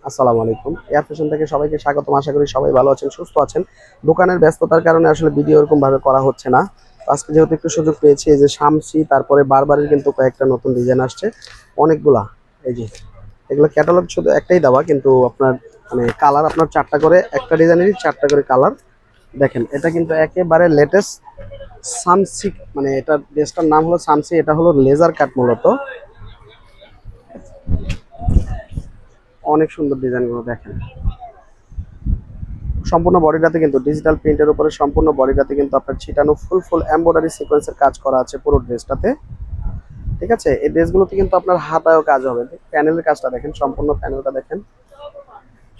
আসসালামু আলাইকুম। Air fashion থেকে সবাইকে স্বাগতম। আশা করি সবাই ভালো আছেন, সুস্থ আছেন। দোকানের ব্যস্ততার কারণে আসলে ভিডিও এরকম ভাবে করা হচ্ছে না। তো আজকে যেহেতু একটু সুযোগ পেয়েছি, এই যে শামসি, তারপরে বারবারের কিন্তু কয়েকটা নতুন ডিজাইন আসছে অনেকগুলা। এই যে এগুলো ক্যাটালগ শুধু একটাই দেওয়া, কিন্তু আপনার মানে কালার আপনার চারটা করে, একটা ডিজাইনেরই চারটা করে কালার। দেখেন এটা কিন্তু একেবারে লেটেস্ট সামসি, মানে এটা ড্রেসটার নাম হলো সামসি। এটা হলো লেজার কাট মূলত। অনেক সুন্দর ডিজাইনগুলো দেখেন। সম্পূর্ণ বডিটাতে কিন্তু ডিজিটাল প্রিন্টের উপরে সম্পূর্ণ বডিটাতে কিন্তু আপনার ছিটানো ফুল এমব্রয়ডারি সিকোয়েন্সের কাজ করা আছে পুরো ড্রেসটাতে। ঠিক আছে, এই ড্রেসগুলোতে কিন্তু আপনার হাতায়ও কাজ হবে। প্যানেলের কাজটা দেখেন, সম্পূর্ণ প্যানেলটা দেখেন,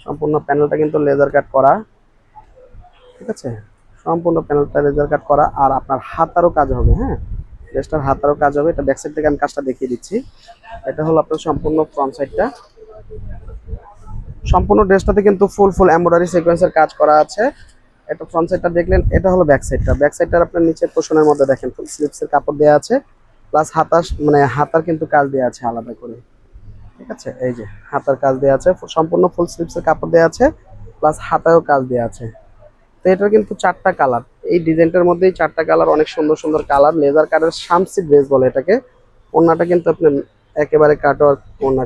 সম্পূর্ণ প্যানেলটা কিন্তু লেজার কাট করা। ঠিক আছে, সম্পূর্ণ প্যানেলটা লেজার কাট করা, আর আপনার হাতারও কাজ হবে। হ্যাঁ, ড্রেসটার হাতারও কাজ হবে। এটা ব্যাক সাইড থেকে আমি কাজটা দেখিয়ে দিচ্ছি। এটা হলো আপনার সম্পূর্ণ ফ্রন্ট সাইডটা। সম্পূর্ণ ড্রেসটাতে কিন্তু ফুল এমব্রয়ডারি সিকোয়েন্সের কাজ করা আছে। এটা ফ্রন্ট সাইডটা দেখলেন, এটা হলো ব্যাক সাইডটা। ব্যাক সাইডটার আপনার নিচের পোর্শনের মধ্যে দেখেন ফুল স্লিপসের কাপড় দেওয়া আছে, প্লাস হাতার মানে হাতার কিন্তু কাজ দেওয়া আছে আলাদা করে। ঠিক আছে, এই যে হাতার কাজ দেওয়া আছে, সম্পূর্ণ ফুল স্লিপসের কাপড় দেওয়া আছে, প্লাস হাতায়ও কাজ দেওয়া আছে। তো এটার কিন্তু চারটা কালার, এই ডিজাইনটার মধ্যেই চারটা কালার, অনেক সুন্দর কালার। লেজার কাটের শামসি ড্রেস বলে এটাকে। ওড়নাটা কিন্তু আপনি একেবারে কাটওয়ার্ক ওড়না।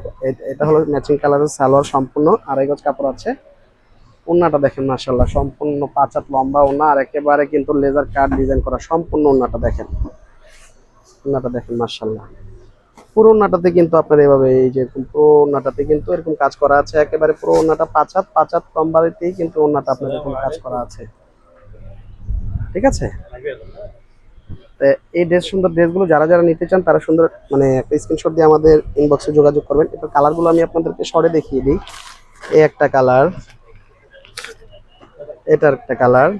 এটা হলো ম্যাচিং কালারের সালোয়ার, সম্পূর্ণ আড়াই গজ কাপড় আছে। ওড়নাটা দেখেন মাশাআল্লাহ, সম্পূর্ণ 5 হাত লম্বা ওড়না, আর একেবারে কিন্তু লেজার কাট ডিজাইন করা সম্পূর্ণ ওড়নাটা দেখেন। ওড়নাটা দেখেন মাশাআল্লাহ, পুরো ওড়নাটাতে কিন্তু আপনার এভাবে এই যে পুরো ওড়নাটাতে কিন্তু এরকম কাজ করা আছে। একেবারে পুরো ওড়নাটা 5 হাত লম্বাতেই কিন্তু ওড়নাটা আপনার এরকম কাজ করা আছে। ঠিক আছে, তো এই সুন্দর ড্রেসগুলো যারা যারা নিতে চান তারা সুন্দর মানে একটা স্ক্রিনশট দিয়ে আমাদের ইনবক্সে যোগাযোগ করবেন। এটা কালারগুলো আমি আপনাদেরকে শর্টে দেখিয়ে দিই। এই একটা কালার, এটার একটা কালার,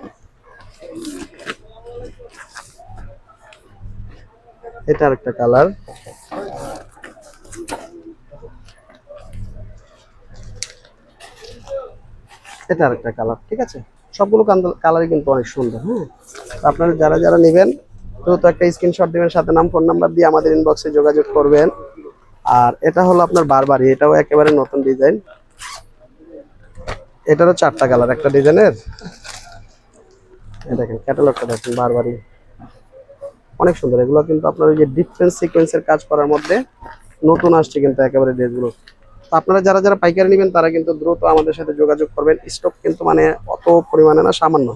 এটার একটা কালার, এটার একটা কালার। ঠিক আছে, সবগুলো কালারই কিন্তু অনেক সুন্দর। হ্যাঁ, আপনারা যারা যারা নেবেন দ্রুত একটা স্ক্রিনশট দিবেন, সাথে নাম ফোন নাম্বার দিয়ে আমাদের ইনবক্সে যোগাযোগ করবেন। আর এটা হলো আপনার বারবারি, এটাও একেবারে নতুন ডিজাইন। এটারও চারটা কালার একটা ডিজাইনের। দেখেন ক্যাটালগটা দেখেন, বারবারি অনেক সুন্দর। এগুলো কিন্তু আপনার ওই যে ডিফারেন্স সিকোয়েন্সের কাজ করার মধ্যে নতুন আসছে কিন্তু একেবারে ড্রেসগুলো। তো আপনারা যারা যারা পাইকারি নেবেন তারা কিন্তু দ্রুত আমাদের সাথে যোগাযোগ করবেন। স্টক কিন্তু মানে অত পরিমাণে না, সামান্য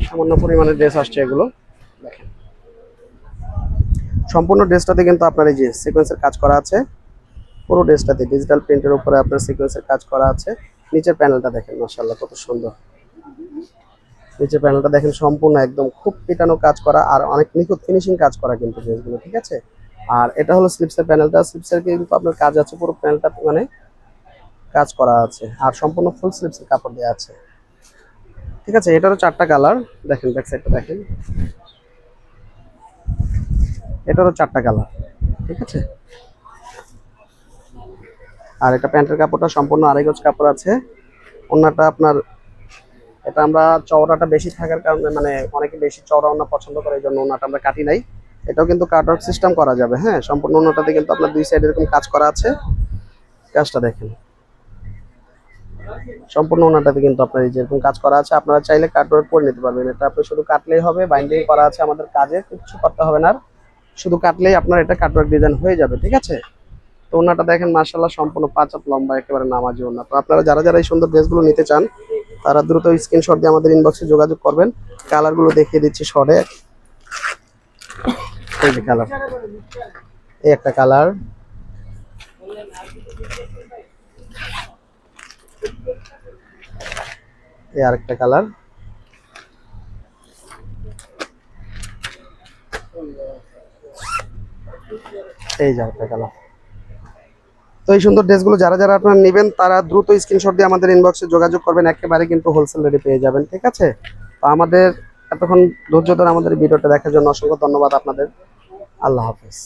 সামান্য পরিমাণে ড্রেস আসছে এগুলো। দেখেন সম্পূর্ণ ড্রেসটাতে কিন্তু আপনার এই যে সিকোয়েন্সের কাজ করা আছে, পুরো ড্রেসটাতে ডিজিটাল প্রিন্টের উপরে আপনার সিকোয়েন্সের কাজ করা আছে। নিচের প্যানেলটা দেখেন মাশাআল্লাহ কত সুন্দর। নিচের প্যানেলটা দেখেন, সম্পূর্ণ একদম খুব পিটানো কাজ করা, আর অনেক নিখুঁত ফিনিশিং কাজ করা কিন্তু ড্রেসগুলো। ঠিক আছে, আর এটা হলো স্লিপসের প্যানেলটা। স্লিপসের কিন্তু আপনার কাজ আছে, পুরো প্যানেলটা মানে কাজ করা আছে, আর সম্পূর্ণ ফুল স্লিপসের কাপড় দেওয়া আছে। ঠিক আছে, এটারও চারটা কালার দেখেন, ব্যাক সাইডটা দেখেন, এটারও চারটা কালার। ঠিক আছে, আর এটা প্যান্টের কাপড়টা সম্পূর্ণ আড়াই গজ কাপড় আছে। ওড়নাটা আপনার এটা আমরা চওড়াটা বেশি থাকার কারণে মানে অনেকে বেশি চওড়া ওড়না পছন্দ করে, এই জন্য ওড়নাটা আমরা কাটি নাই। এটাও কিন্তু কাটওয়ার্ক সিস্টেম করা যাবে। হ্যাঁ, সম্পূর্ণ ওড়নাটাতে কিন্তু আপনার দুই সাইড এরকম কাজ করা আছে। কাজটা দেখেন, সম্পূর্ণ ওড়নাটাতে কিন্তু আপনার এই যেরকম কাজ করা আছে। আপনারা চাইলে কাটওয়ার্ক করে নিতে পারবেন। এটা আপনি শুধু কাটলেই হবে, বাইন্ডিং করা আছে আমাদের কাজে, কিছু করতে হবে না। শুধু কাটলেই আপনার এটা কাটওয়ার্ক ডিজাইন হয়ে যাবে। ঠিক আছে, তো ওড়নাটা দেখেন মাশাআল্লাহ, সম্পূর্ণ 5 হাত লম্বা, একেবারে নামাজি ওড়না। তো আপনারা যারা যারা এই সুন্দর ড্রেসগুলো নিতে চান তারা দ্রুত স্ক্রিনশট দিয়ে আমাদের ইনবক্সে যোগাযোগ করবেন। কালারগুলো দেখিয়ে দিচ্ছি শর্টে। এই যে কালার, এই একটা কালার, এই আরেকটা কালার, এই যে আরেকটা কালার। তো এই সুন্দর ড্রেসগুলো যারা যারা আপনারা নেবেন তারা দ্রুত স্ক্রিনশট দিয়ে আমাদের ইনবক্সে যোগাযোগ করবেন, একেবারে কিন্তু হোলসেল রেটে পেয়ে যাবেন। ঠিক আছে, তো আমাদের এতক্ষণ ধৈর্য ধরে আমাদের ভিডিওটা দেখার জন্য অসংখ্য ধন্যবাদ আপনাদের। আল্লাহ হাফেজ।